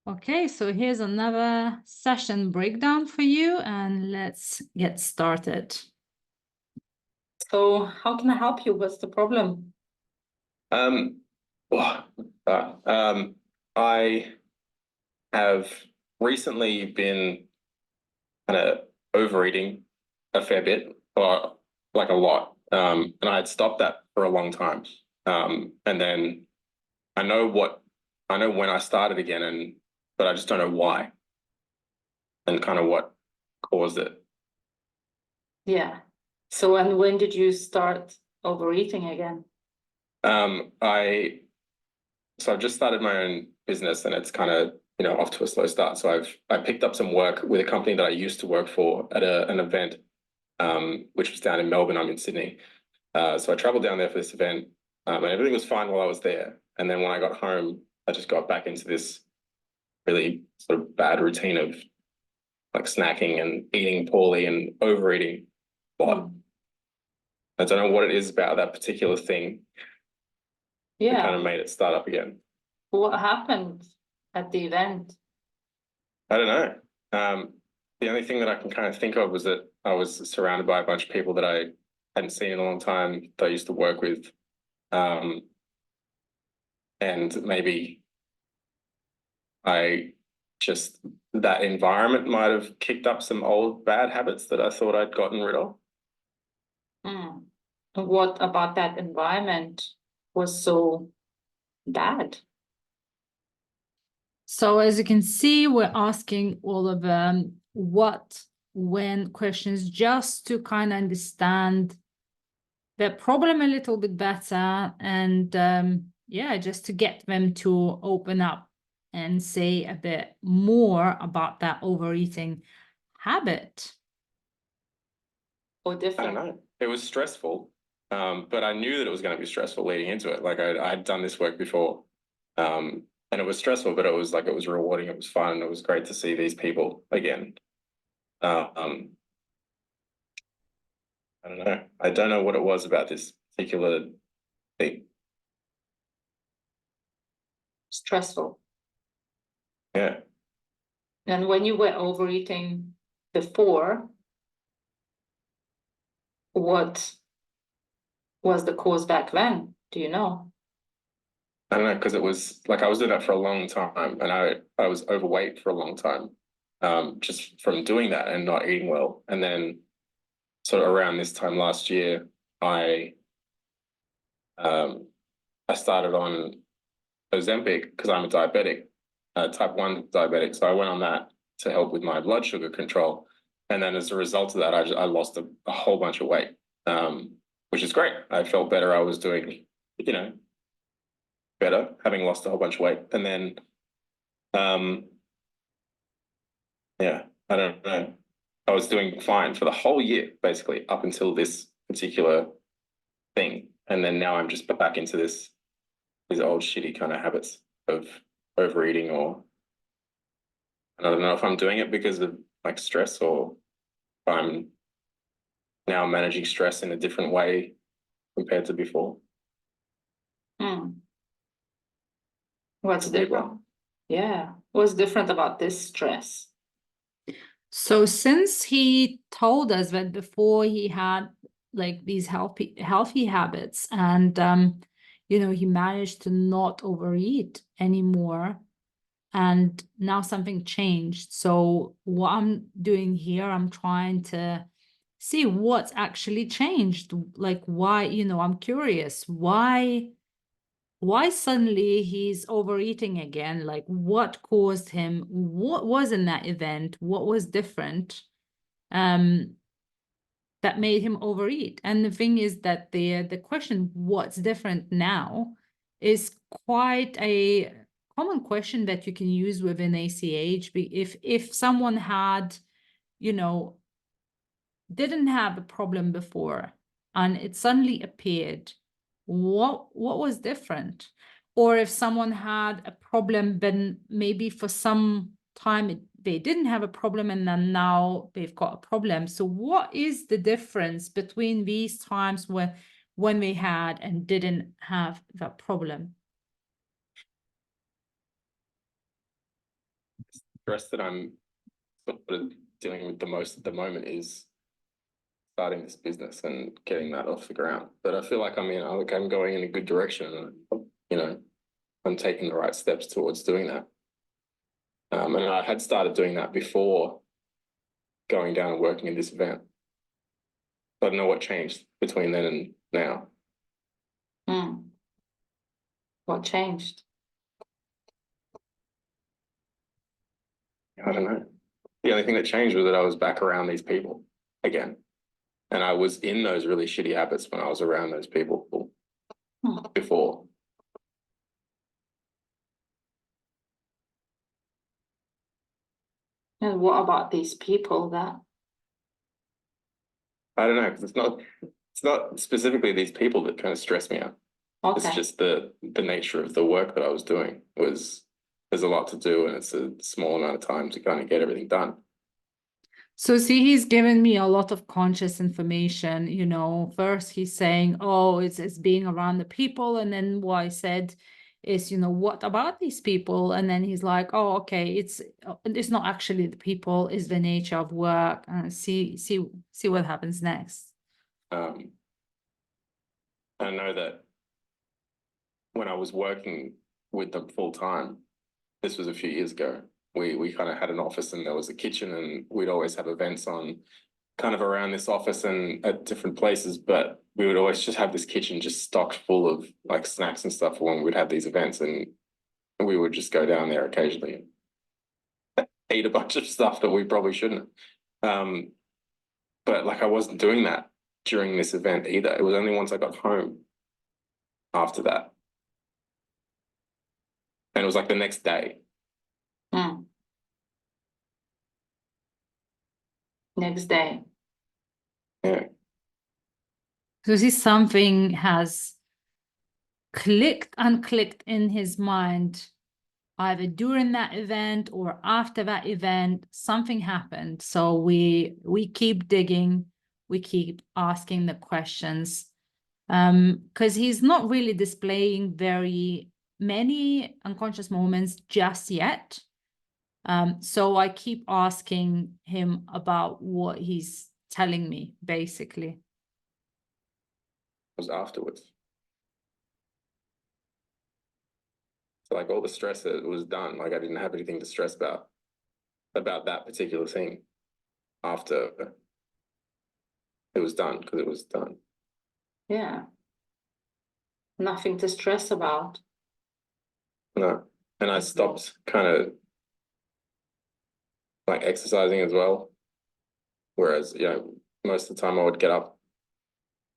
Okay, so here's another session breakdown for you, and let's get started. So how can I help you? What's the problem? Um, I have recently been kind of overeating a fair bit, or like a lot. And I had stopped that for a long time. And then I know when I started again, but I just don't know why and kind of what caused it. Yeah. So, and when did you start overeating again? Um, I I've just started my own business, and it's kind of off to a slow start. So I picked up some work with a company that I used to work for at an event, which was down in Melbourne. I'm in Sydney. So I traveled down there for this event, and everything was fine while I was there. And then when I got home, I just got back into this really sort of bad routine of like snacking and eating poorly and overeating a lot. I don't know what it is about that particular thing that kind of made it start up again. What happened at the event? I don't know. The only thing that I can kind of think of was that I was surrounded by a bunch of people that I hadn't seen in a long time that I used to work with. And maybe that environment might have kicked up some old bad habits that I thought I'd gotten rid of. Mm. What about that environment was so bad? So as you can see, we're asking all of what, when questions just to kind of understand the problem a little bit better, and yeah, just to get them to open up and say a bit more about that overeating habit. Or I don't different. know. It was stressful, but I knew that it was going to be stressful leading into it. Like I'd done this work before, and it was stressful, but it was rewarding. It was fun. It was great to see these people again. Um, I don't know. I don't know what it was about this particular thing. Stressful. Yeah. And when you were overeating before, what was the cause back then? Do you know? I don't know, because it was like I was doing that for a long time, and I was overweight for a long time, just from doing that and not eating well. And then sort of around this time last year, I um I started on Ozempic because I'm a diabetic, type 1 diabetic. So I went on that to help with my blood sugar control. And then as a result of that, I lost a whole bunch of weight, which is great. I felt better. I was doing, better, having lost a whole bunch of weight. And then, yeah, I don't know. I was doing fine for the whole year, basically, up until this particular thing. And then now I'm just back into these old shitty kind of habits of overeating, or I don't know if I'm doing it because of like stress, or if I'm now managing stress in a different way compared to before. What's different? Yeah. What's different about this stress? So since he told us that before he had like these healthy habits, and he managed to not overeat anymore, and now something changed. So what I'm doing here, I'm trying to see what's actually changed. Like why, I'm curious why suddenly he's overeating again? Like what caused him? What was in that event? What was different that made him overeat? And the thing is that the question, what's different now, is quite a common question that you can use within ACH. If someone had, didn't have a problem before and it suddenly appeared, what was different? Or if someone had a problem, then maybe for some time they didn't have a problem, and then now they've got a problem. So what is the difference between these times when they had and didn't have that problem? stress that I'm sort of dealing with the most at the moment is starting this business and getting that off the ground. But I feel like I'm going in a good direction, and I'm taking the right steps towards doing that. And I had started doing that before going down and working in this event. I don't know what changed between then and now. What changed? I don't know. The only thing that changed was that I was back around these people again. And I was in those really shitty habits when I was around those people before. And what about these people that? I don't know, because it's not specifically these people that kind of stress me out. Okay. It's just the nature of the work that I was doing there's a lot to do, and it's a small amount of time to kind of get everything done. So see, he's given me a lot of conscious information, first he's saying, oh, it's being around the people. And then what I said is, what about these people? And then he's like, oh, okay, it's not actually the people, it's the nature of work. See what happens next. I know that when I was working with them full time, this was a few years ago, we kind of had an office and there was a kitchen, and we'd always have events on kind of around this office and at different places, but we would always just have this kitchen just stocked full of like snacks and stuff when we'd have these events, and we would just go down there occasionally and eat a bunch of stuff that we probably shouldn't. But like I wasn't doing that during this event either. It was only once I got home after that. And it was like the next day. Next day. Yeah. So see, something has clicked in his mind, either during that event or after that event. Something happened. So we keep digging, we keep asking the questions, because he's not really displaying very many unconscious moments just yet. So I keep asking him about what he's telling me, basically. It was afterwards. So like all the stress that was done, like I didn't have anything to stress about that particular thing after it was done, because it was done. Yeah. Nothing to stress about. No. And I stopped kind of like exercising as well. Whereas, most of the time I would get up.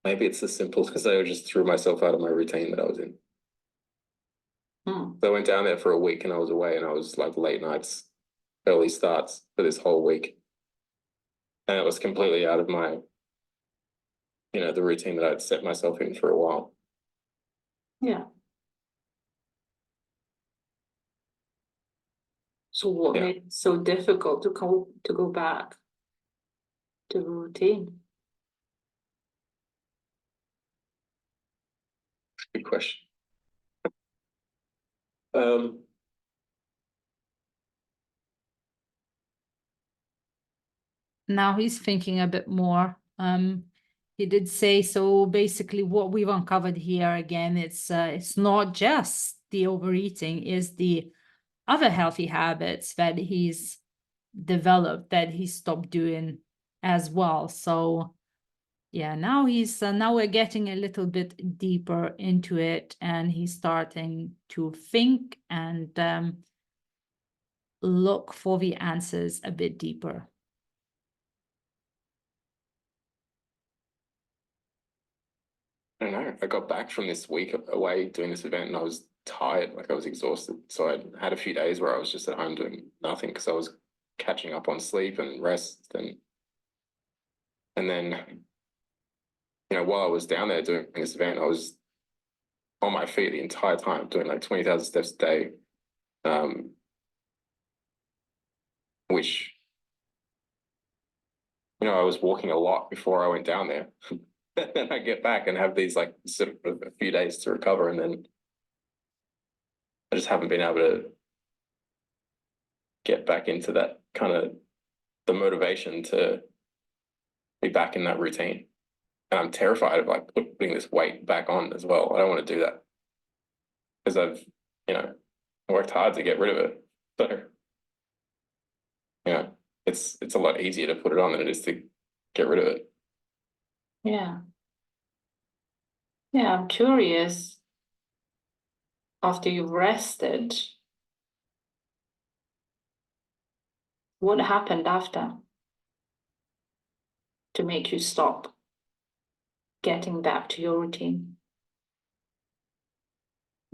Maybe it's as simple as I just threw myself out of my routine that I was in. So I went down there for a week and I was away, and I was like late nights, early starts for this whole week. And it was completely out of my, the routine that I'd set myself in for a while. Yeah. So what made it so difficult to go back to the routine? Good question. Now he's thinking a bit more. He did say, so basically what we've uncovered here again, it's not just the overeating, is the other healthy habits that he's developed that he stopped doing as well. So yeah, now we're getting a little bit deeper into it, and he's starting to think and look for the answers a bit deeper. I don't know. I got back from this week away doing this event and I was tired, like I was exhausted. So I had a few days where I was just at home doing nothing because I was catching up on sleep and rest, and then while I was down there doing this event, I was on my feet the entire time doing like 20,000 steps a day, which I was walking a lot before I went down there. Then I get back and have these like sort of a few days to recover, and then I just haven't been able to get back into that kind of the motivation to be back in that routine. And I'm terrified of like putting this weight back on as well. I don't want to do that because I've, worked hard to get rid of it. So, it's a lot easier to put it on than it is to get rid of it. Yeah. Yeah, I'm curious. After you've rested, what happened after to make you stop getting back to your routine?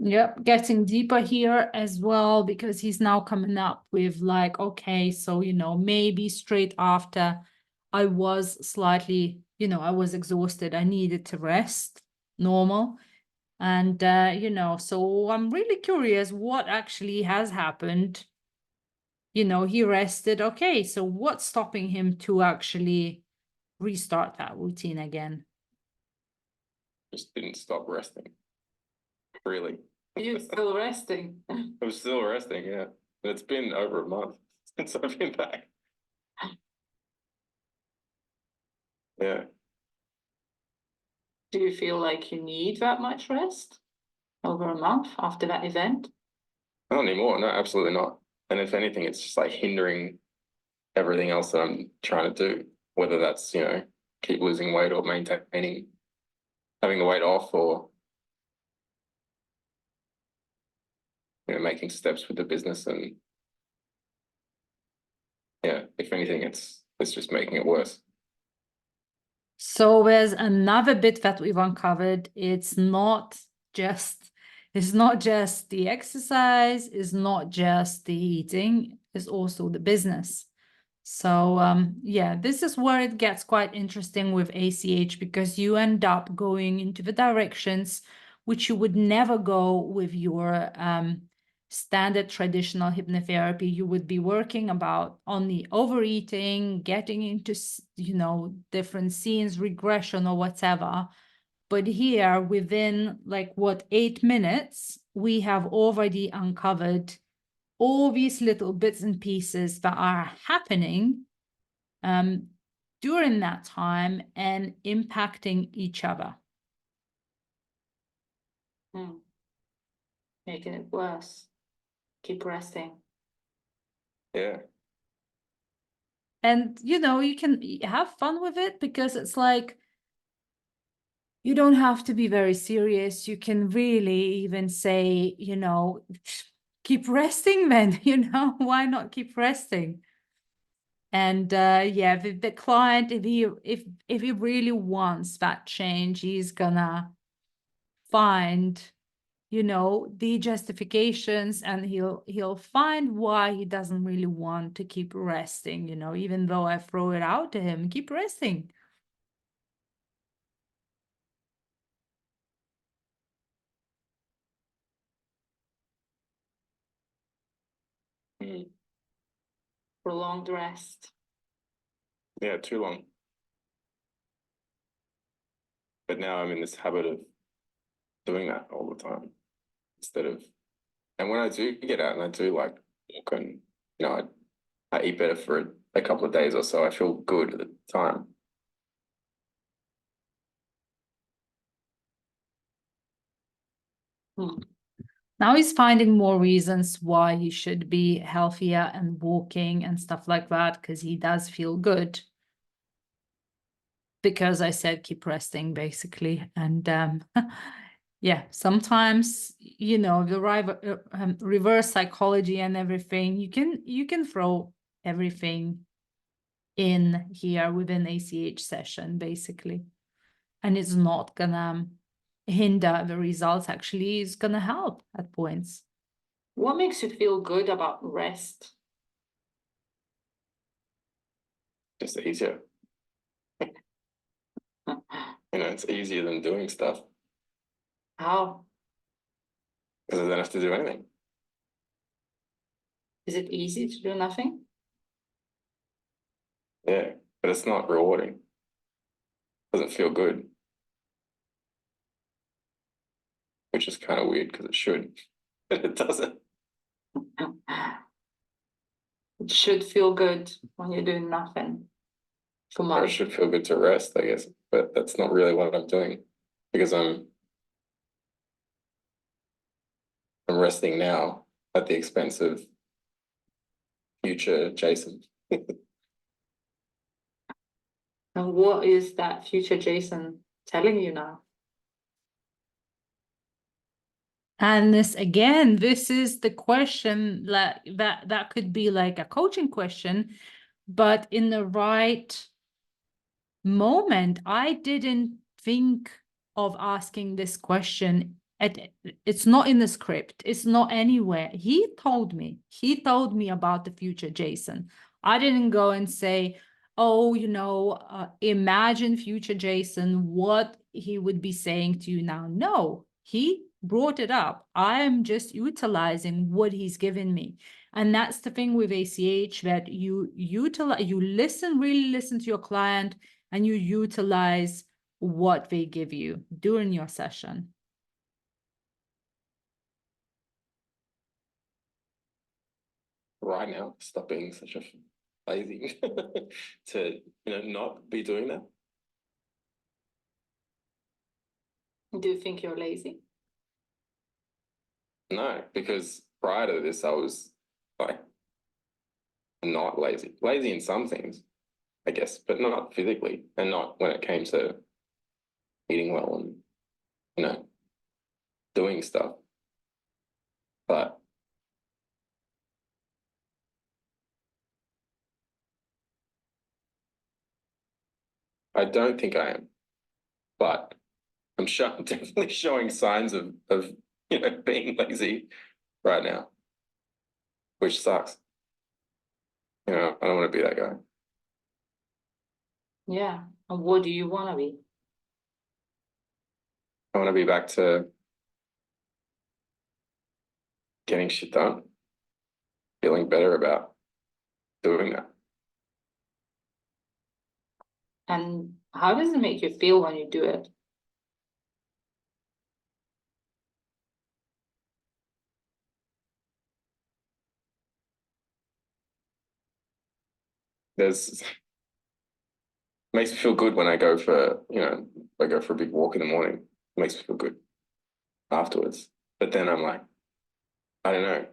Yep, getting deeper here as well, because he's now coming up with like, okay, so, maybe straight after I was slightly, I was exhausted, I needed to rest, normal. And, so I'm really curious what actually has happened. He rested. Okay, so what's stopping him to actually restart that routine again? Just didn't stop resting. Really. You're still resting. I'm still resting, yeah. And it's been over a month since I've been back. Yeah. Do you feel like you need that much rest over a month after that event? Not anymore. No, absolutely not. And if anything, it's just like hindering everything else that I'm trying to do, whether that's, keep losing weight or maintaining, having the weight off, or, making steps with the business. And yeah, if anything, it's just making it worse. So there's another bit that we've uncovered. It's not just the exercise, it's not just the eating, it's also the business. So yeah, this is where it gets quite interesting with ACH, because you end up going into the directions which you would never go with your standard traditional hypnotherapy. You would be working on the overeating, getting into, different scenes, regression or whatever. But here, within 8 minutes, we have already uncovered all these little bits and pieces that are happening during that time and impacting each other. Making it worse. Keep resting. Yeah. And, you can have fun with it, because it's like, you don't have to be very serious. You can really even say, keep resting then, why not keep resting? And yeah, the client, if he really wants that change, he's gonna find, the justifications, and he'll find why he doesn't really want to keep resting, even though I throw it out to him, keep resting. Prolonged rest. Yeah, too long. But now I'm in this habit of doing that all the time instead of, and when I do get out and I do like walk and, I eat better for a couple of days or so, I feel good at the time. Now he's finding more reasons why he should be healthier and walking and stuff like that, because he does feel good. Because I said keep resting, basically. And yeah, sometimes, the reverse psychology and everything, you can throw everything in here within ACH session, basically. And it's not gonna hinder the results. Actually, it's gonna help at points. What makes you feel good about rest? Just easier. It's easier than doing stuff How? because I don't have to do anything. Is it easy to do nothing? Yeah, but it's not rewarding. Doesn't feel good. Which is kind of weird because it should, but it doesn't. It should feel good when you're doing nothing for Or it months. should feel good to rest, I guess, but that's not really what I'm doing because I'm resting now at the expense of future Jason. And what is that future Jason telling you now? And this again, this is the question that could be like a coaching question, but in the right moment, I didn't think of asking this question. It's not in the script. It's not anywhere. He told me about the future Jason. I didn't go and say, oh, imagine future Jason, what he would be saying to you now. No, he brought it up. I am just utilizing what he's given me. And that's the thing with ACH, that you really listen to your client, and you utilize what they give you during your session. Right now, stop being such a lazy to not be doing that. Do you think you're lazy? No, because prior to this, I was like not lazy. Lazy in some things, I guess, but not physically, and not when it came to eating well and doing stuff. But I don't think I am. But I'm definitely showing signs of being lazy right now, which sucks. I don't want to be that guy. Yeah. And what do you want to be? I want to be back to getting shit done, feeling better about doing that. And how does it make you feel when you do it? Makes me feel good when I go for a big walk in the morning. It makes me feel good afterwards. But then I'm like, I don't know.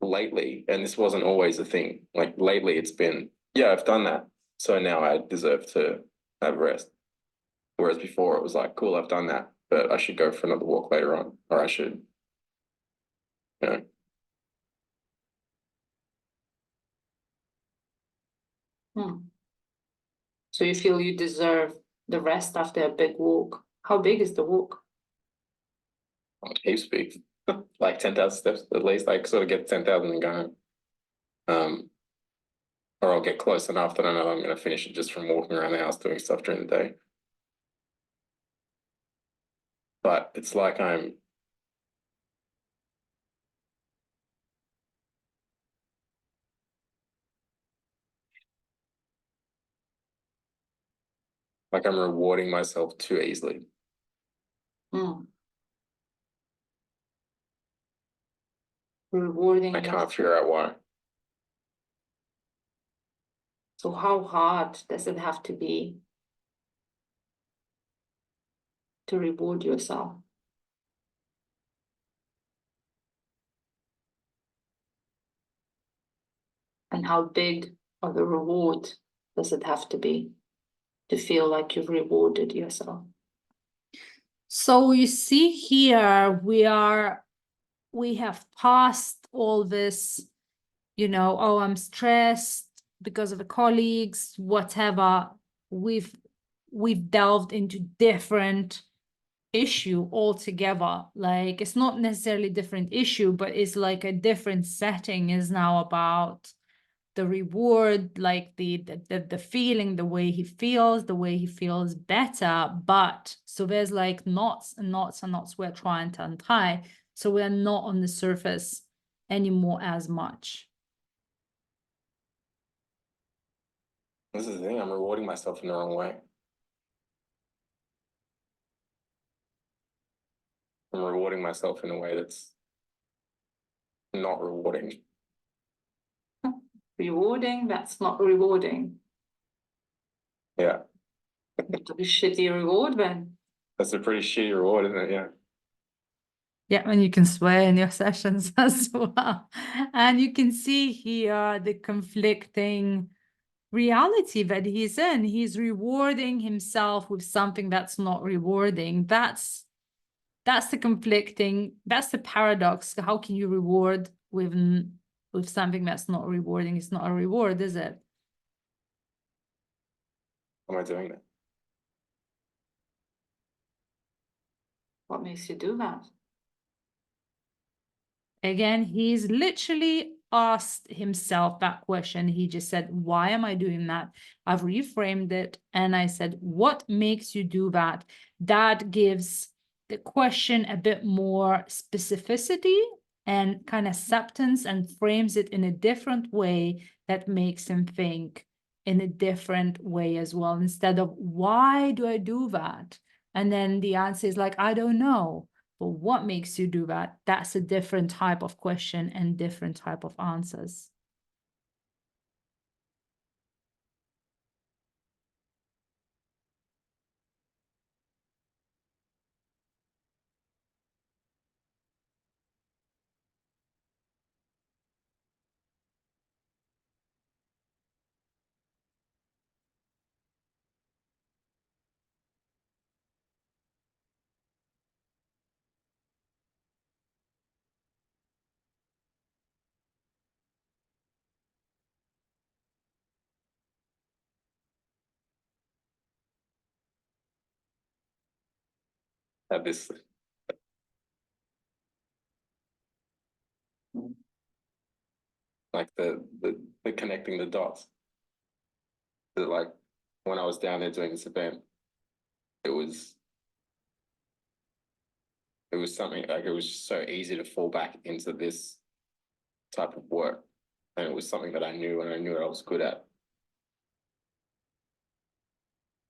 Lately, and this wasn't always a thing. Like lately, it's been, yeah, I've done that, so now I deserve to have rest. Whereas before, it was like, cool, I've done that, but I should go for another walk later on, or I should, you know. So you feel you deserve the rest after a big walk. How big is the walk? Heaps big, like 10,000 steps at least. Like sort of get 10,000 and go home. Or I'll get close enough that I know I'm going to finish it just from walking around the house doing stuff during the day. But it's like I'm rewarding myself too easily. Rewarding. I can't figure out why. So how hard does it have to be to reward yourself? And how big of a reward does it have to be to feel like you've rewarded yourself? So you see here, we have passed all this, oh, I'm stressed because of the colleagues, whatever. We've delved into different issue altogether. Like, it's not necessarily different issue, but it's like a different setting is now about the reward, like the feeling, the way he feels better. But so there's like knots and knots and knots we're trying to untie, so we're not on the surface anymore as much. This is the thing, I'm rewarding myself in the wrong way. I'm rewarding myself in a way that's not rewarding. rewarding, that's not rewarding. Yeah, It's a shitty reward then. that's a pretty shitty reward, isn't it? Yeah. Yeah, and you can swear in your sessions as well. And you can see here the conflicting reality that he's in. He's rewarding himself with something that's not rewarding. That's the conflicting, that's the paradox. How can you reward with something that's not rewarding? It's not a reward, is it? How am I doing that? What makes you do that? Again, he's literally asked himself that question. He just said, why am I doing that? I've reframed it and I said, what makes you do that? That gives the question a bit more specificity and kind of substance and frames it in a different way that makes him think in a different way as well. Instead of, why do I do that? And then the answer is like, I don't know. But what makes you do that? That's a different type of question and different type of answers. Have this like the connecting the dots. Like when I was down there doing this event, it was something like it was so easy to fall back into this type of work, and it was something that I knew and I knew I was good at,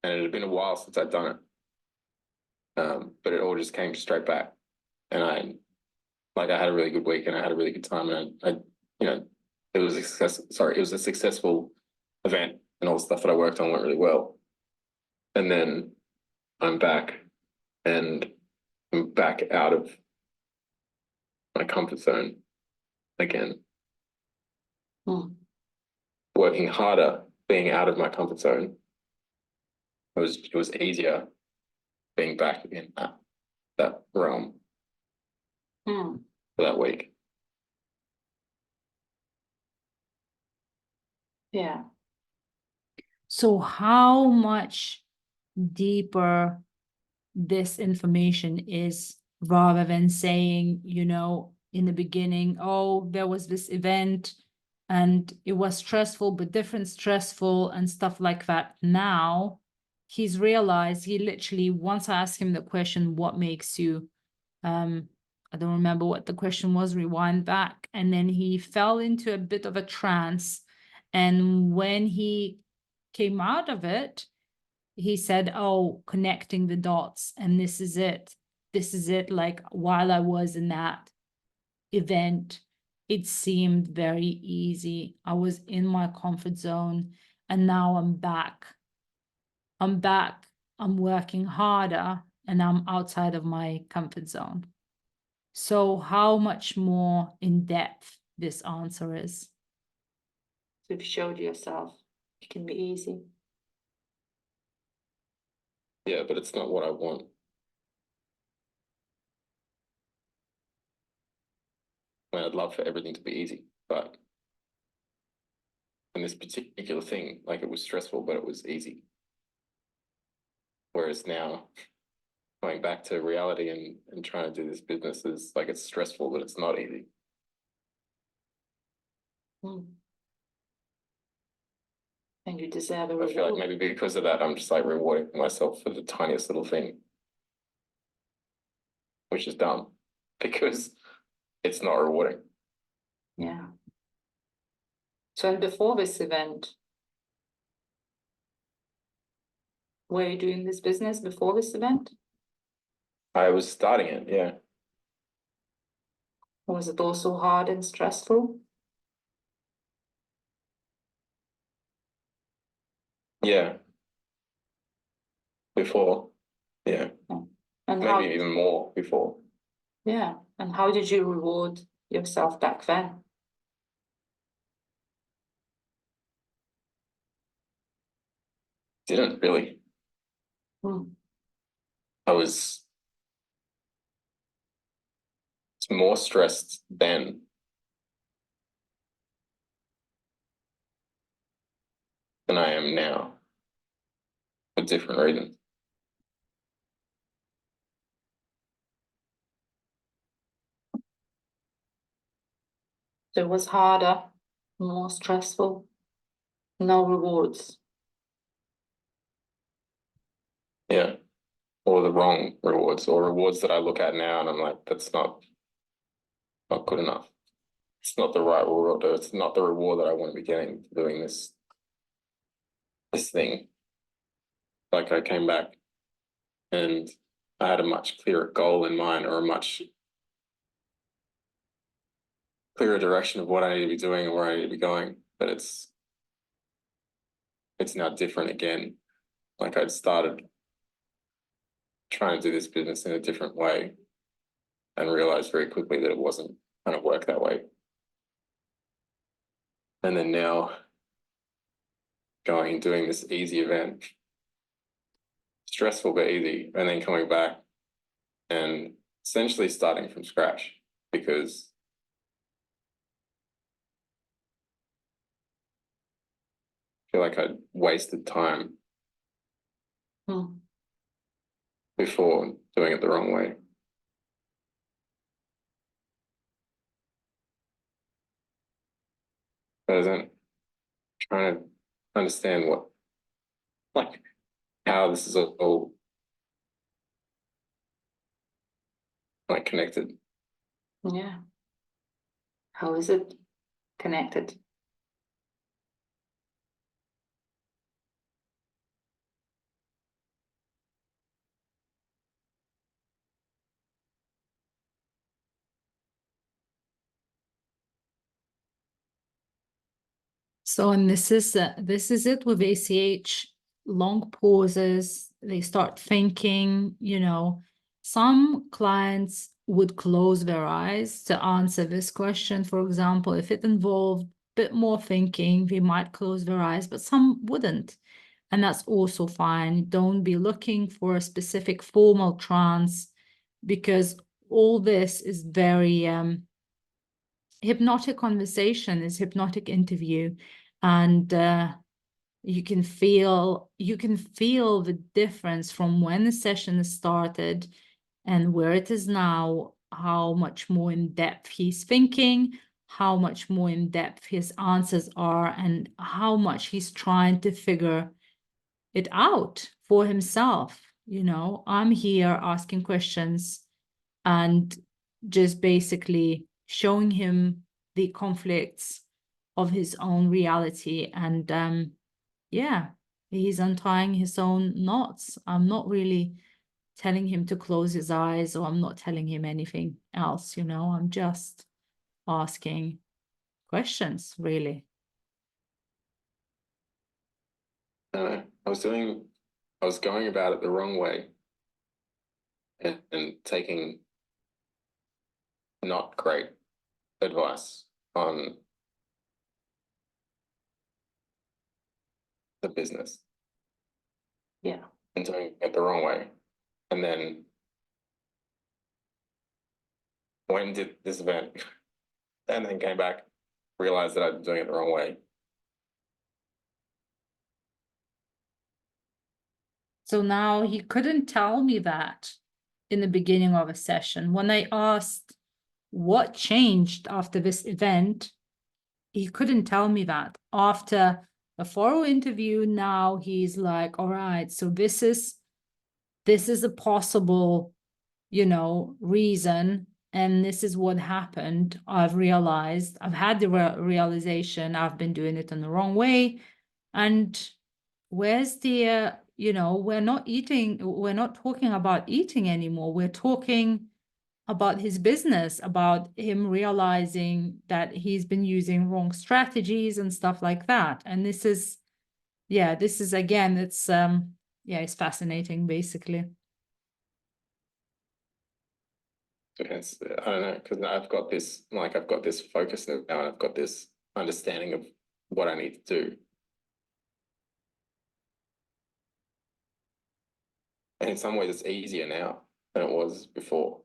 and it had been a while since I'd done it, but it all just came straight back, and I had a really good week and I had a really good time, and I you know it was a success. Sorry, it was a successful event, and all the stuff that I worked on went really well, and then I'm back, and I'm back out of my comfort zone again. Working harder, being out of my comfort zone. It was easier being back in that realm for that week. Yeah. So how much deeper this information is, rather than saying, in the beginning, oh, there was this event and it was stressful, but different stressful and stuff like that. Now he's realized, he literally, once I asked him the question, what makes you, I don't remember what the question was, rewind back. And then he fell into a bit of a trance. And when he came out of it, he said, oh, connecting the dots. And this is it. This is it. Like while I was in that event, it seemed very easy. I was in my comfort zone and now I'm back. I'm back. I'm working harder and I'm outside of my comfort zone. So how much more in depth this answer is? So you've showed yourself it can be easy. Yeah, but it's not what I want. I mean, I'd love for everything to be easy, but in this particular thing, like it was stressful, but it was easy. Whereas now, going back to reality and trying to do this business is like it's stressful, but it's not easy. And you deserve a I feel like maybe because of that, I'm just like rewarding myself for the tiniest little thing, which is dumb because it's not rewarding. Yeah. So before this event, were you doing this business before this event? I was starting it, yeah. Or was it also hard and stressful? Yeah. Before. Yeah. And maybe even more before. yeah. And how did you reward yourself back then? Didn't really. I was more stressed then than I am now for different reasons. So it was harder, more stressful, no rewards. Yeah. Or the wrong rewards, or rewards that I look at now and I'm like, that's not good enough. It's not the right reward. It's not the reward that I want to be getting for doing this thing. Like I came back and I had a much clearer goal in mind, or a much clearer direction of what I need to be doing and where I need to be going. But it's now different again. Like I'd started trying to do this business in a different way and realized very quickly that it wasn't going to work that way. And then now going and doing this easy event, stressful but easy, and then coming back and essentially starting from scratch, because I feel like I'd wasted time before doing it the wrong way. I wasn't trying to understand how this is all like connected. Yeah. How is it connected? So, and this is it with ACH, long pauses, they start thinking, some clients would close their eyes to answer this question. For example, if it involved a bit more thinking, they might close their eyes, but some wouldn't. And that's also fine. Don't be looking for a specific formal trance, because all this is very hypnotic conversation, is hypnotic interview, and you can feel the difference from when the session started and where it is now, how much more in depth he's thinking, how much more in depth his answers are, and how much he's trying to figure it out for himself. I'm here asking questions and just basically showing him the conflicts of his own reality. And yeah, he's untying his own knots. I'm not really telling him to close his eyes, or I'm not telling him anything else, I'm just asking questions, really. I was going about it the wrong way, and taking not great advice on the business. Yeah. And doing it the wrong way. And then went and did this event and then came back, realized that I'd been doing it the wrong way. So now he couldn't tell me that in the beginning of a session. When I asked what changed after this event, he couldn't tell me that. After a thorough interview, now he's like, all right, so this is a possible, reason, and this is what happened. I've realized, I've had the realization I've been doing it in the wrong way. And where's the, we're not talking about eating anymore. We're talking about his business, about him realizing that he's been using wrong strategies and stuff like that. And this is yeah, this is again, it's yeah, it's fascinating basically. It's, I don't know, because I've got this, like, I've got this focus now, and I've got this understanding of what I need to do. And in some ways, it's easier now than it was before.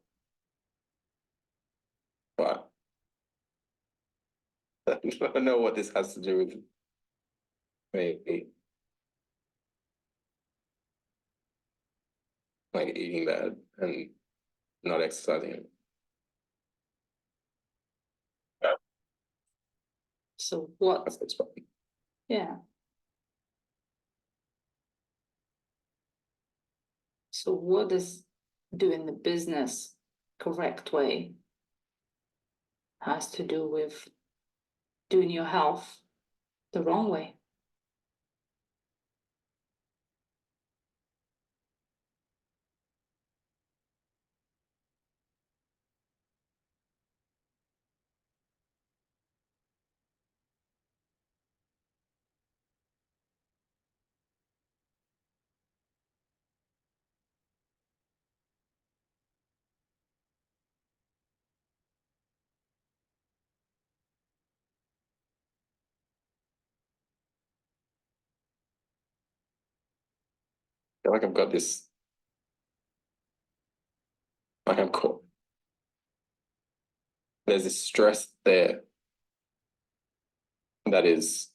But I don't know what this has to do with me, like eating bad and not exercising. So what? That's fine. Yeah. So what does doing the business correct way has to do with doing your health the wrong way? I feel like I've got this, like I'm caught. There's this stress there that is,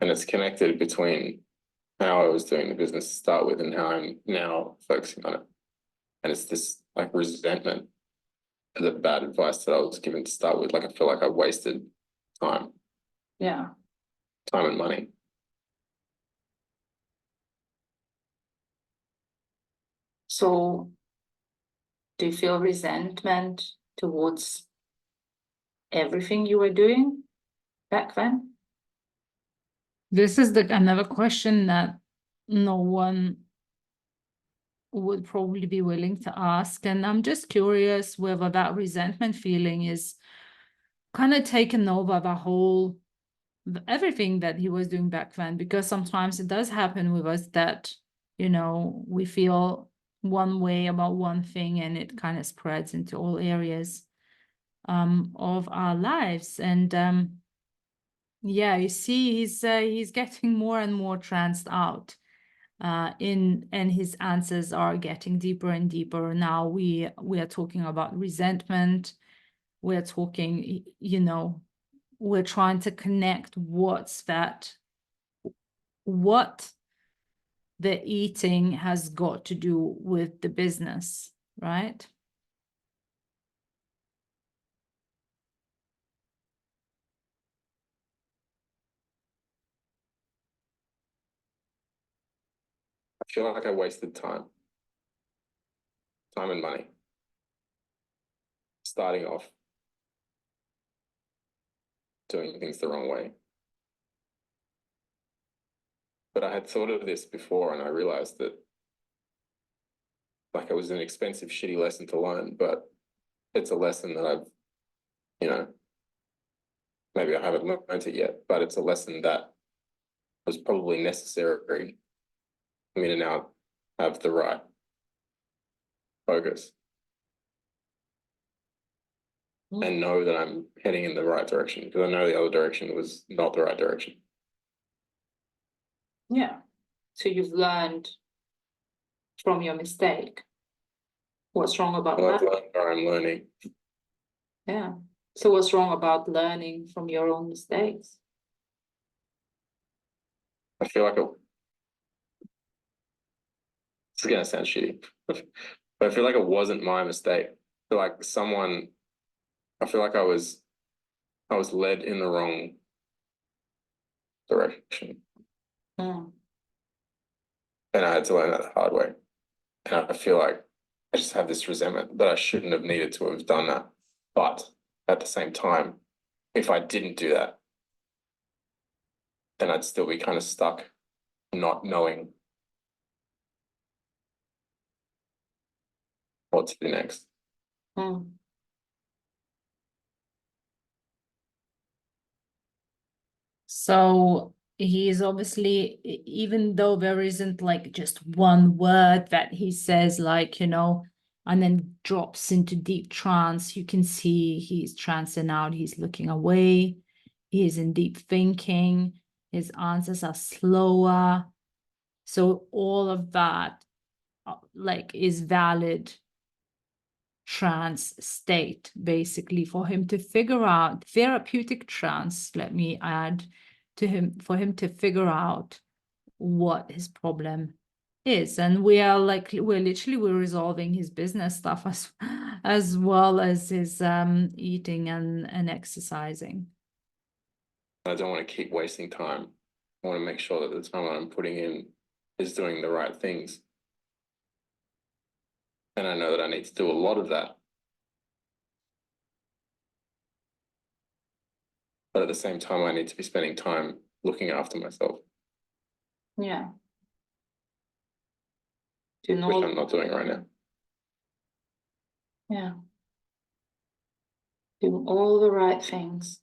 and it's connected between how I was doing the business to start with and how I'm now focusing on it. And it's this like resentment of the bad advice that I was given to start with. Like I feel like I wasted time, Yeah. time and money. So do you feel resentment towards everything you were doing back then? This is another question that no one would probably be willing to ask. And I'm just curious whether that resentment feeling is kind of taken over the whole, everything that he was doing back then, because sometimes it does happen with us that, you know, we feel one way about one thing and it kind of spreads into all areas of our lives. And yeah, you see, he's getting more and more tranced out. And his answers are getting deeper and deeper. Now we are talking about resentment. We're talking, you know, we're trying to connect what the eating has got to do with the business, right? I feel like I wasted time and money starting off doing things the wrong way. But I had thought of this before and I realized that like it was an expensive, shitty lesson to learn, but it's a lesson that I've, you know, maybe I haven't learned it yet, but it's a lesson that was probably necessary for me to now have the right focus and know that I'm heading in the right direction, because I know the other direction was not the right direction. Yeah. So you've learned from your mistake. What's wrong about Well, I've that? learned or I'm learning. Yeah. So what's wrong about learning from your own mistakes? I feel like it's gonna sound shitty, but I feel like it wasn't my mistake. I feel like I feel like I was led in the wrong direction. Mm. And I had to learn that the hard way. And I feel like I just have this resentment that I shouldn't have needed to have done that. But at the same time, if I didn't do that, then I'd still be kind of stuck not knowing what to do next. Mm. So he is obviously, even though there isn't like just one word that he says, like, and then drops into deep trance, you can see he's trancing out, he's looking away, he's in deep thinking, his answers are slower. So all of that like is valid trance state, basically, for him to figure out therapeutic trance, let me add to him, for him to figure out what his problem is. And we're literally we're resolving his business stuff as well as his eating and exercising. I don't want to keep wasting time. I want to make sure that the time that I'm putting in is doing the right things. And I know that I need to do a lot of that. But at the same time, I need to be spending time looking after myself. Yeah. Which I'm not doing right now. Yeah. Do all the right things.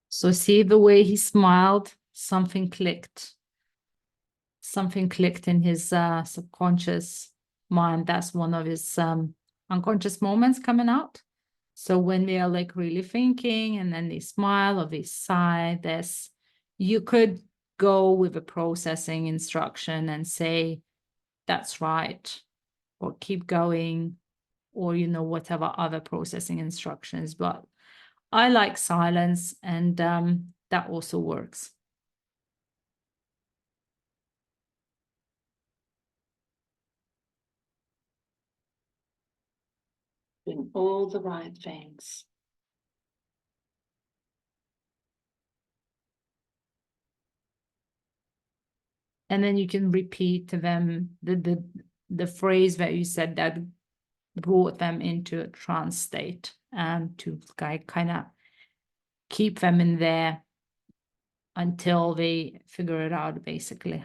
So see the way he smiled, something clicked. Something clicked in his subconscious mind. That's one of his unconscious moments coming out. So when they are like really thinking and then they smile or they sigh, you could go with a processing instruction and say, that's right, or keep going, or whatever other processing instructions. But I like silence, and that also works. Doing all the right things. And then you can repeat to them the phrase that you said that brought them into a trance state, and to kind of keep them in there until they figure it out, basically.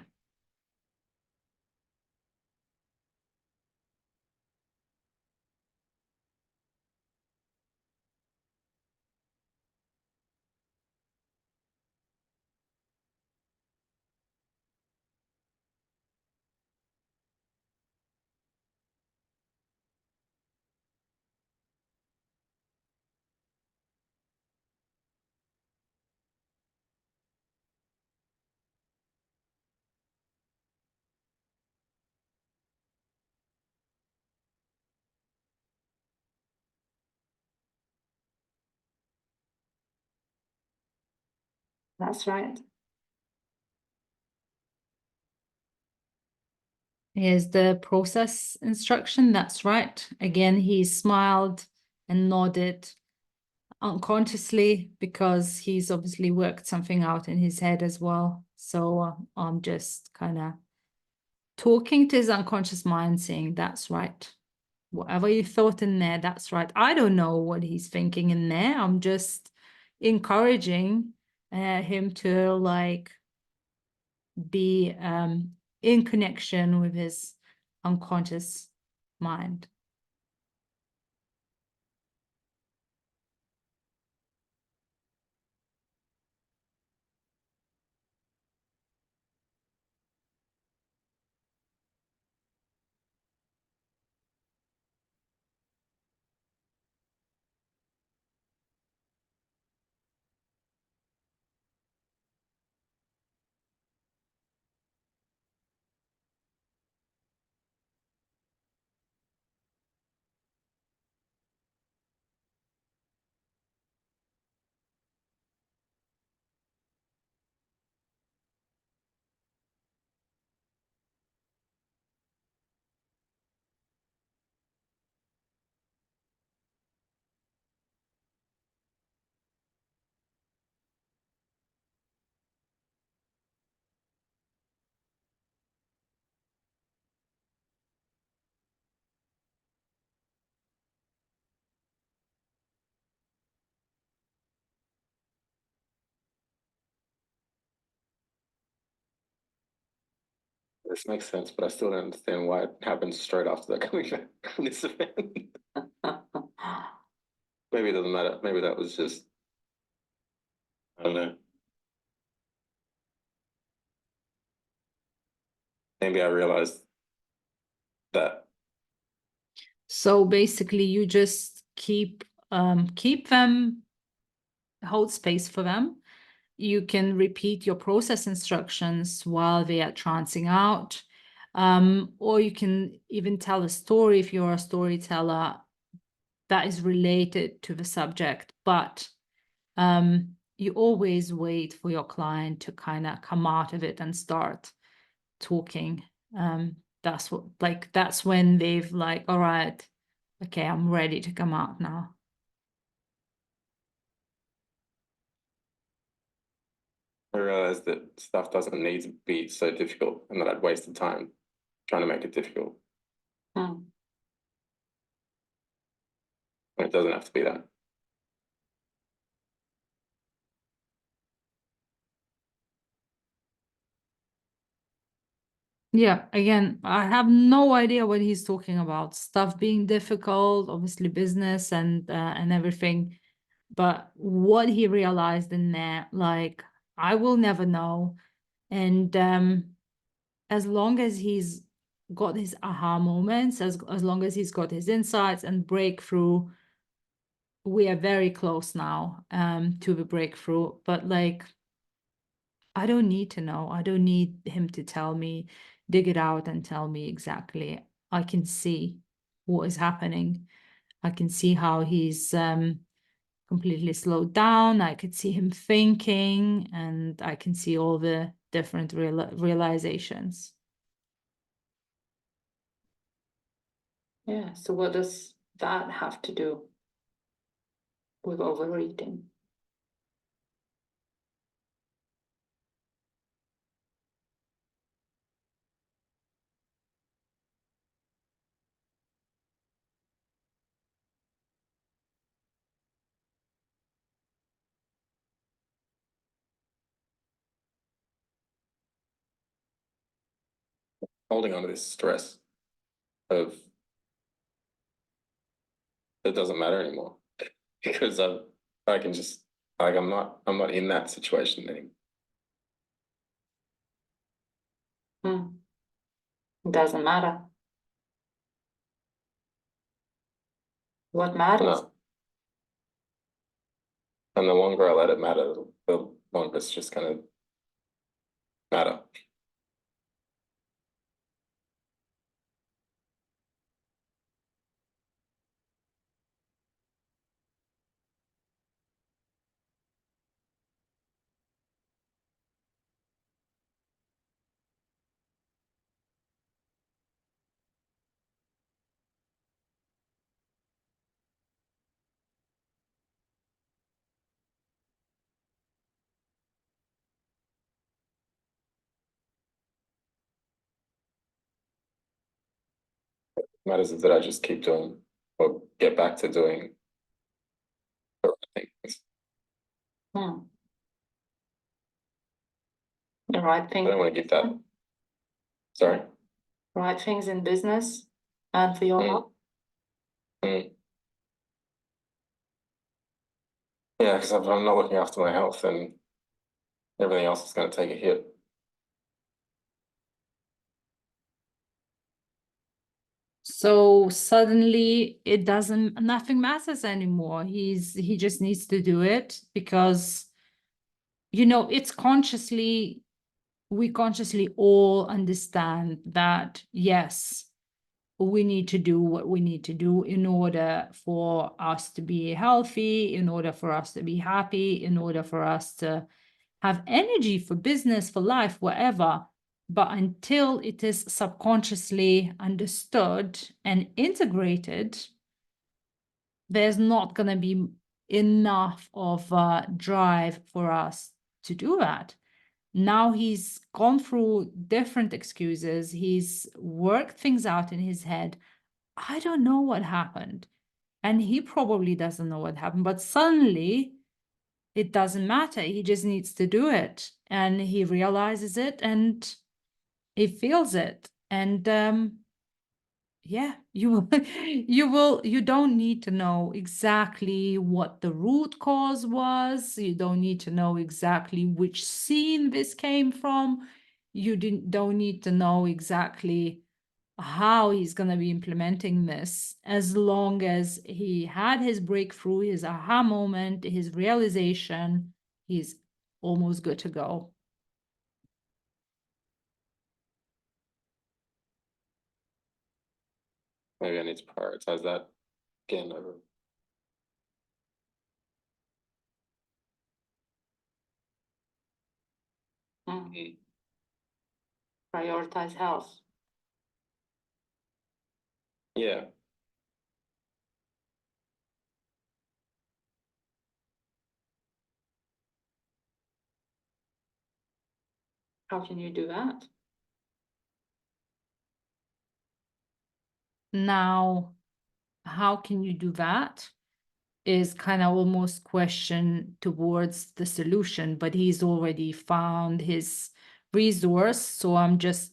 That's right. Here's the process instruction. That's right. Again, he smiled and nodded unconsciously because he's obviously worked something out in his head as well. So I'm just kind of talking to his unconscious mind, saying, that's right. Whatever you thought in there, that's right. I don't know what he's thinking in there. I'm just encouraging him to like be in connection with his unconscious mind. This makes sense, but I still don't understand why it happened straight after that coming back from this event. Maybe it doesn't matter. Maybe that was just, I don't know. Maybe I realized that. So basically you just keep them, hold space for them. You can repeat your process instructions while they are trancing out. Or you can even tell a story if you're a storyteller that is related to the subject, but you always wait for your client to kind of come out of it and start talking. That's when they've like, all right, okay, I'm ready to come out now. I realized that stuff doesn't need to be so difficult and that I'd wasted time trying to make it difficult. Hmm. And it doesn't have to be that. Yeah, again, I have no idea what he's talking about. Stuff being difficult, obviously business and everything. But what he realized in there, like, I will never know. And as long as he's got his aha moments, as long as he's got his insights and breakthrough, we are very close now to the breakthrough. But like, I don't need to know. I don't need him to tell me, dig it out and tell me exactly. I can see what is happening. I can see how he's completely slowed down. I could see him thinking, and I can see all the different realizations. Yeah, so what does that have to do with overeating? Holding on to this stress of it doesn't matter anymore because I can just like I'm not in that situation anymore. It doesn't matter. What matters? No. And the longer I let it matter, the longer it's just gonna matter. Matters is that I just keep doing or get back to doing the right things. The right thing. I don't want to give that. Sorry. Right things in business and for your health. Yeah, because if I'm not looking after my health, then everything else is going to take a hit. So suddenly nothing matters anymore. He just needs to do it because, we consciously all understand that, yes, we need to do what we need to do in order for us to be healthy, in order for us to be happy, in order for us to have energy for business, for life, whatever. But until it is subconsciously understood and integrated, there's not going to be enough of a drive for us to do that. Now he's gone through different excuses. He's worked things out in his head. I don't know what happened. And he probably doesn't know what happened, but suddenly it doesn't matter. He just needs to do it. And he realizes it. And he feels it. And yeah, you don't need to know exactly what the root cause was. You don't need to know exactly which scene this came from. You don't need to know exactly how he's going to be implementing this. As long as he had his breakthrough, his aha moment, his realization, he's almost good to go. Maybe I need to prioritize that again over. Prioritize health. Yeah. How can you do that? Now, how can you do that is kind of almost question towards the solution, but he's already found his resource. So I'm just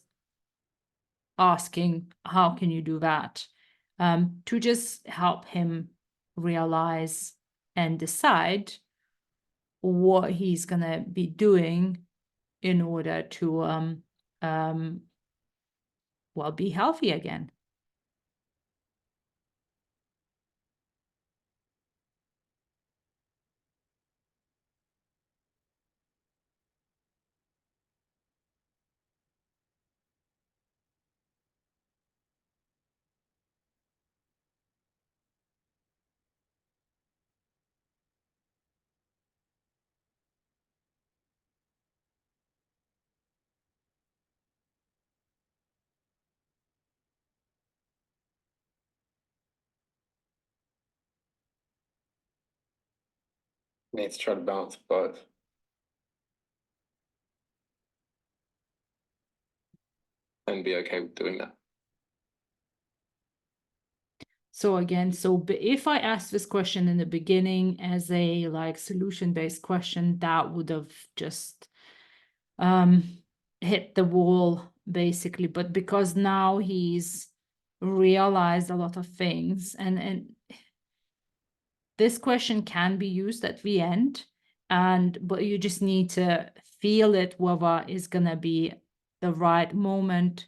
asking, how can you do that? To just help him realize and decide what he's going to be doing in order to well, be healthy again. Need to try to balance both. And be okay with doing that. So again, if I asked this question in the beginning as a like solution-based question, that would have just hit the wall basically. But because now he's realized a lot of things, and this question can be used at the end, but you just need to feel it whether it's gonna be the right moment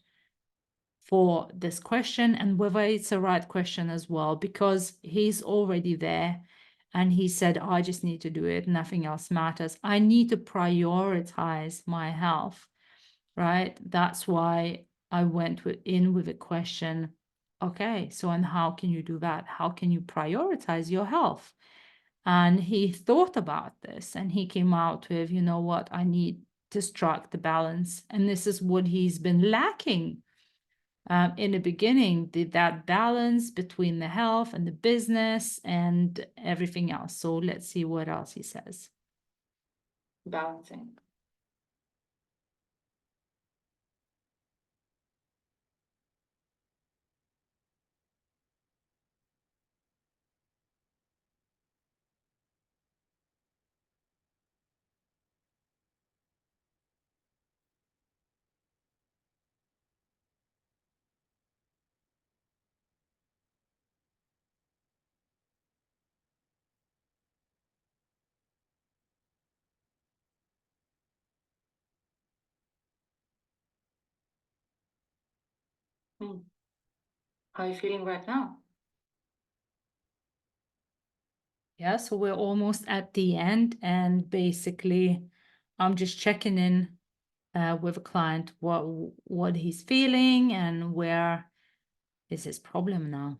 for this question and whether it's the right question as well, because he's already there and he said, I just need to do it, nothing else matters. I need to prioritize my health, right? That's why I went in with a question. Okay, so and how can you do that? How can you prioritize your health? And he thought about this and he came out with, you know what, I need to strike the balance. And this is what he's been lacking in the beginning, that balance between the health and the business and everything else. So let's see what else he says. Balancing. How are you feeling right now? Yeah, so we're almost at the end, and basically I'm just checking in with a client what he's feeling and where is his problem now.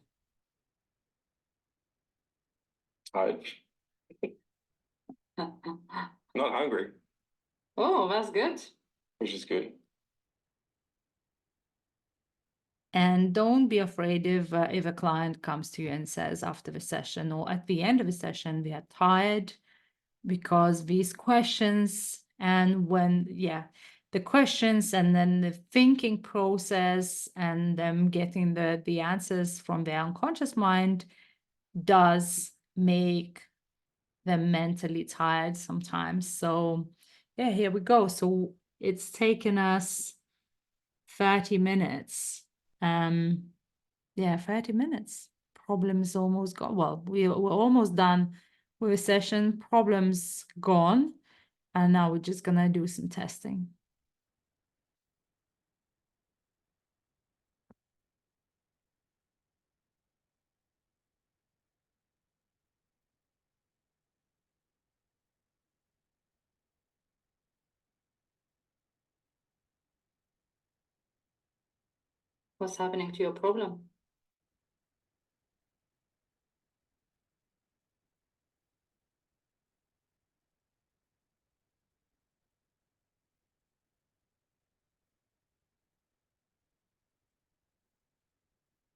Tired. Not hungry. Oh, that's good. Which is good. And don't be afraid if a client comes to you and says after the session or at the end of the session, we are tired, because these questions and the questions and then the thinking process and them getting the answers from their unconscious mind does make them mentally tired sometimes. So yeah, here we go. So it's taken us 30 minutes. Yeah, 30 minutes. Problems almost gone. Well, we're almost done with a session. Problems gone. And now we're just gonna do some testing. What's happening to your problem?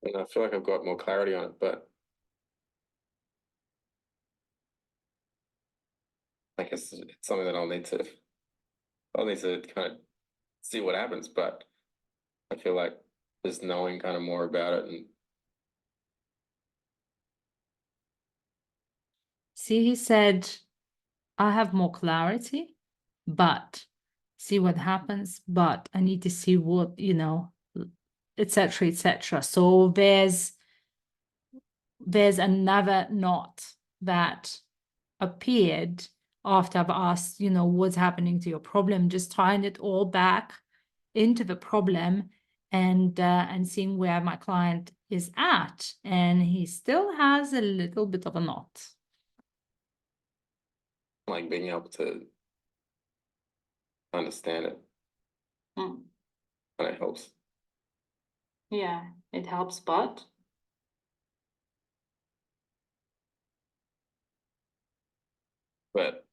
And I feel like I've got more clarity on it, but I guess it's something that I'll need to kind of see what happens. But I feel like just knowing kind of more about it and See, he said, I have more clarity, but see what happens, but I need to see what, you know, etc., etc. So there's another knot that appeared after I've asked, you know, what's happening to your problem, just tying it all back into the problem and seeing where my client is at. And he still has a little bit of a knot. like being able to understand it Mm. kind of helps. Yeah, it helps, but But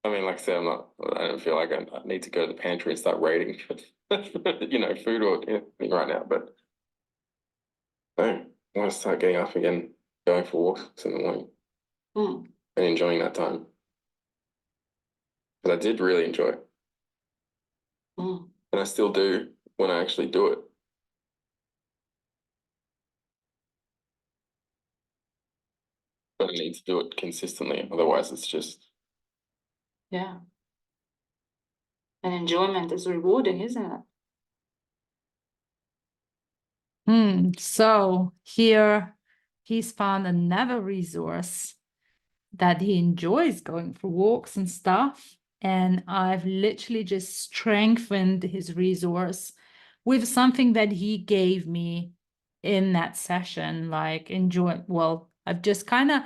I mean, like I said, I don't feel like I need to go to the pantry and start raiding for, you know, food or anything right now. But I want to start getting up again, going for walks in the morning mm. and enjoying that time. Because I did really enjoy it. Mm. And I still do when I actually do it. But I need to do it consistently. Otherwise, it's just, Yeah. And enjoyment is rewarding, isn't it? So here he's found another resource that he enjoys going for walks and stuff. And I've literally just strengthened his resource with something that he gave me in that session, like enjoy. Well, I've just kind of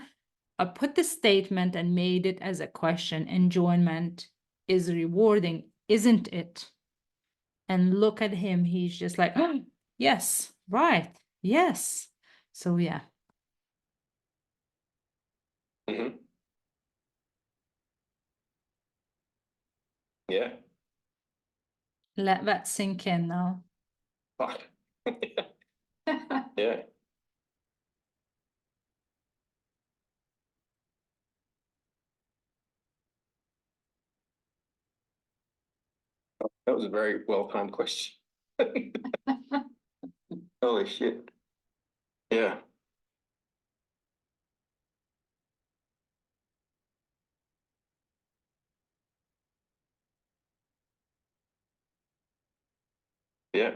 I put the statement and made it as a question. Enjoyment is rewarding, isn't it? And look at him. He's just like, oh, yes, right. Yes. So yeah. mhm. Yeah. Let that sink in now. Fuck. Yeah. That was a very well-timed question. Holy shit. Yeah. Yeah.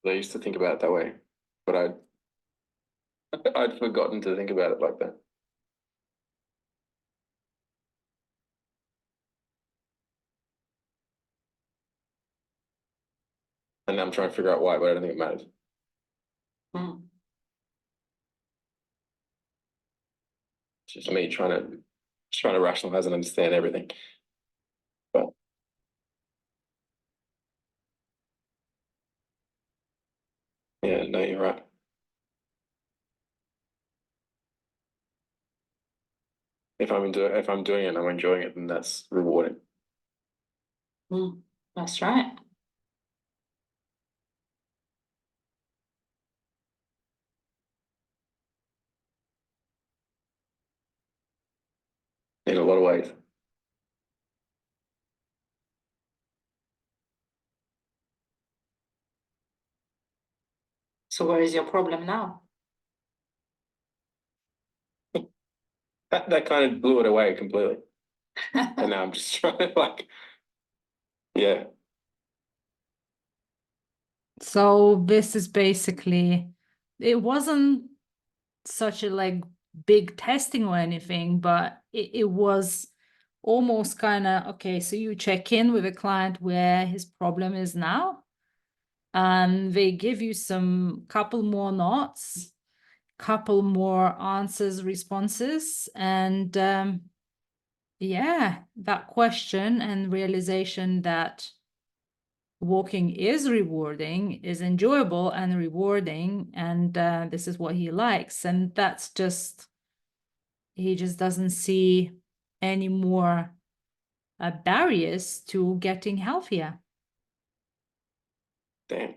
I used to think about it that way, but I'd forgotten to think about it like that. And I'm trying to figure out why, but I don't think it matters. Mm. It's just me trying to rationalize and understand everything. Yeah, no, you're right. If I'm doing it and I'm enjoying it, then that's rewarding. That's right. In a lot of ways. So where is your problem now? That kind of blew it away completely. And now I'm just trying to yeah. So this is basically, it wasn't such a like big testing or anything, but it was almost kind of, okay, so you check in with a client where his problem is now, and they give you some couple more notes, couple more answers, responses, and yeah, that question and realization that walking is rewarding, is enjoyable and rewarding, and this is what he likes, and that's just, he just doesn't see any more barriers to getting healthier. Damn.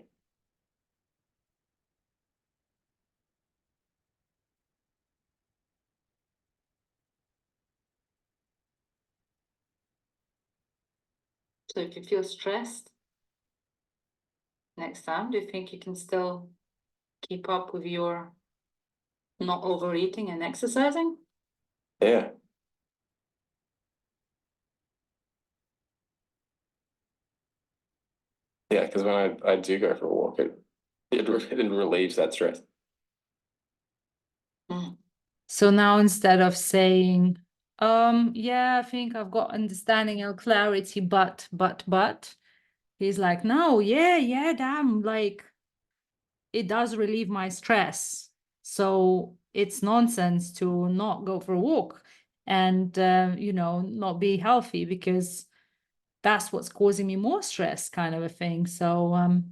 So if you feel stressed next time, do you think you can still keep up with your not overeating and exercising? Yeah. Yeah, because when I do go for a walk, it relieves that stress. So now instead of saying, yeah, I think I've got understanding and clarity, but, he's like, no, yeah, damn, like, it does relieve my stress. So it's nonsense to not go for a walk and, not be healthy, because that's what's causing me more stress, kind of a thing. So,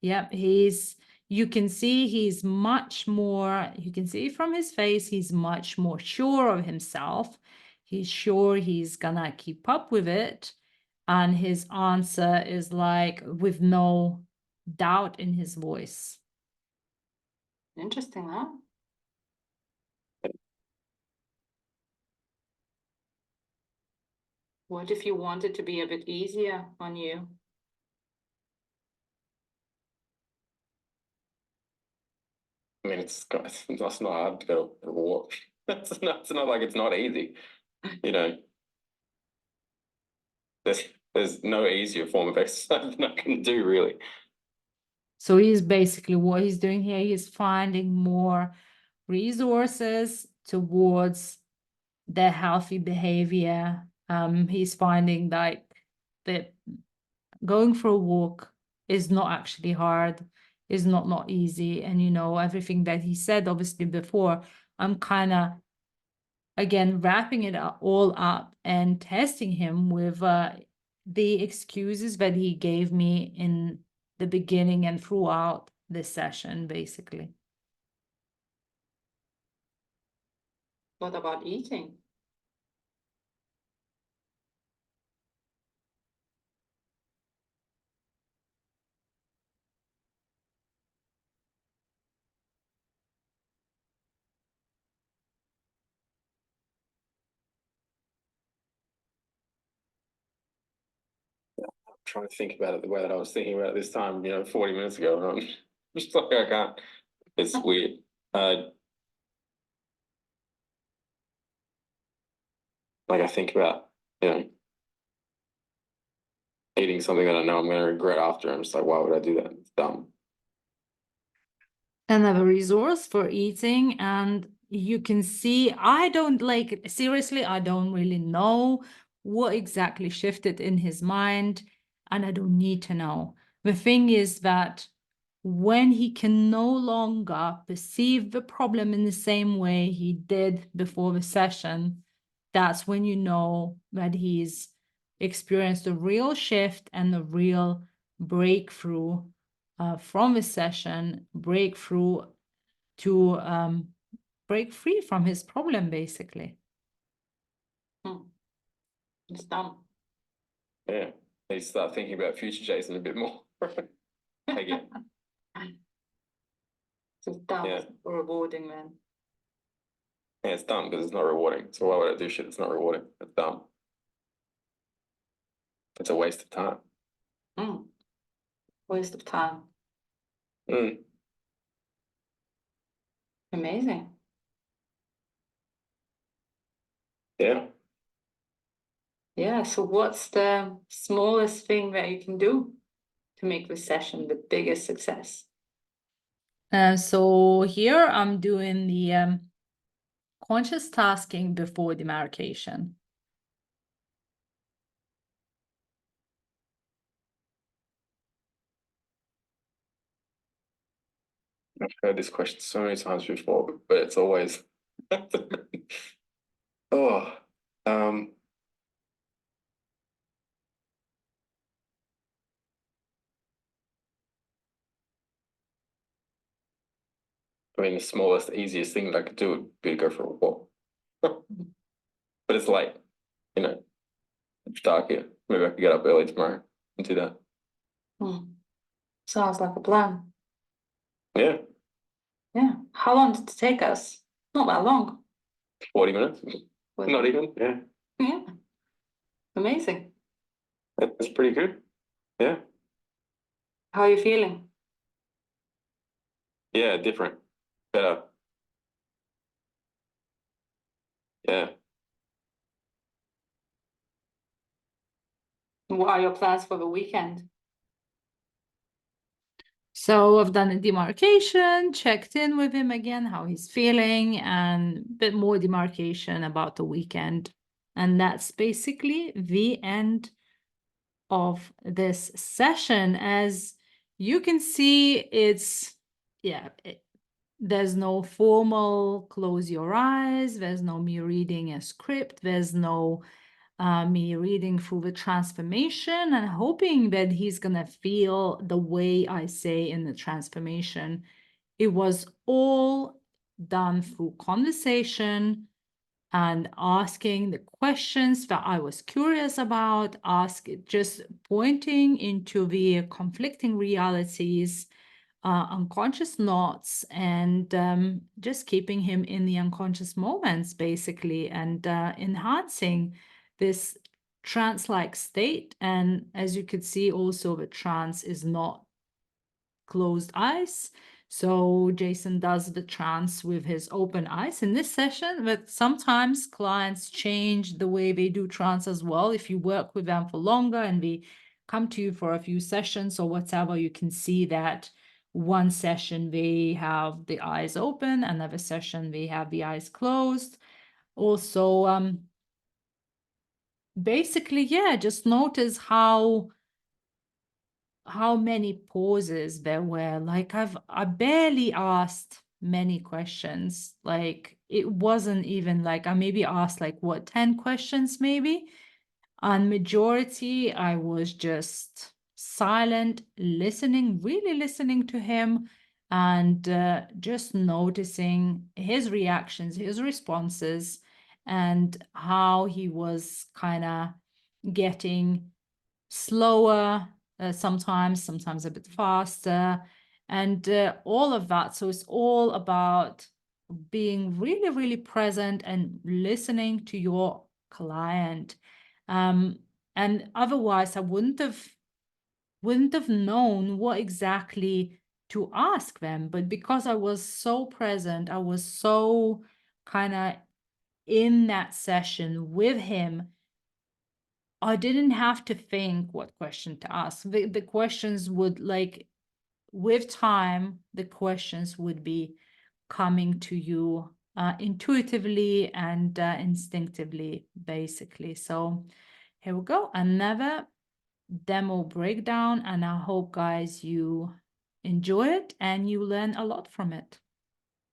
yeah, you can see he's much more, you can see from his face, he's much more sure of himself. He's sure he's gonna keep up with it. And his answer is like with no doubt in his voice. Interesting, huh? What if you want it to be a bit easier on you? I mean, it's not hard to go for a walk. It's not like it's not easy. You know, there's no easier form of exercise than I can do, really. So he's basically, what he's doing here, he's finding more resources towards their healthy behavior. He's finding like that going for a walk is not actually hard, is not easy. And everything that he said obviously before, I'm kind of again wrapping it all up and testing him with the excuses that he gave me in the beginning and throughout this session, basically. What about eating? I'm trying to think about it the way that I was thinking about it this time, 40 minutes ago. And I'm just like, I can't. It's weird. Like I think about, eating something that I know I'm going to regret after. I'm just like, why would I do that? It's dumb. Another resource for eating, and you can see, I don't seriously, I don't really know what exactly shifted in his mind, and I don't need to know. The thing is that when he can no longer perceive the problem in the same way he did before the session, that's when you know that he's experienced a real shift and a real breakthrough from a session, break through to break free from his problem, basically. It's done. Yeah, I need to start thinking about future Jason a bit more. Again. It's done. Rewarding, man. Yeah, it's dumb because it's not rewarding. So why would I do shit that's not rewarding? It's dumb. It's a waste of time. Waste of time. Amazing. Yeah. Yeah, so what's the smallest thing that you can do to make this session the biggest success? So here I'm doing the conscious tasking before demarcation. I've heard this question so many times before, but it's always oh, I mean, the smallest, easiest thing that I could do would be to go for a walk. But it's late, you know, it's dark here. Maybe I could get up early tomorrow and do that. Sounds like a plan. Yeah. Yeah. How long did it take us? Not that long. 40 minutes. Not even. Yeah. Yeah. Amazing. That's pretty good. Yeah. How are you feeling? Yeah, different. Better. Yeah. What are your plans for the weekend? So I've done a demarcation, checked in with him again, how he's feeling, and a bit more demarcation about the weekend. And that's basically the end of this session. As you can see, it's, there's no formal close your eyes. There's no me reading a script. There's no me reading through the transformation and hoping that he's gonna feel the way I say in the transformation. It was all done through conversation and asking the questions that I was curious about, just pointing into the conflicting realities, unconscious knots, and just keeping him in the unconscious moments, basically, and enhancing this trance-like state. And as you could see, also the trance is not closed eyes. So Jason does the trance with his open eyes in this session, but sometimes clients change the way they do trance as well. If you work with them for longer and they come to you for a few sessions or whatever, you can see that one session they have the eyes open, another session they have the eyes closed. Also, basically, yeah, just notice how many pauses there were. Like I barely asked many questions. Like it wasn't even like I maybe asked like what 10 questions maybe. And majority I was just silent, listening, really listening to him, and just noticing his reactions, his responses, and how he was kind of getting slower, sometimes a bit faster, and all of that. So it's all about being really, really present and listening to your client. And otherwise, I wouldn't have known what exactly to ask them. But because I was so present, I was so kind of in that session with him, I didn't have to think what question to ask. The questions would, like, with time, the questions would be coming to you intuitively and instinctively, basically. So here we go, another demo breakdown, and I hope, guys, you enjoy it and you learn a lot from it.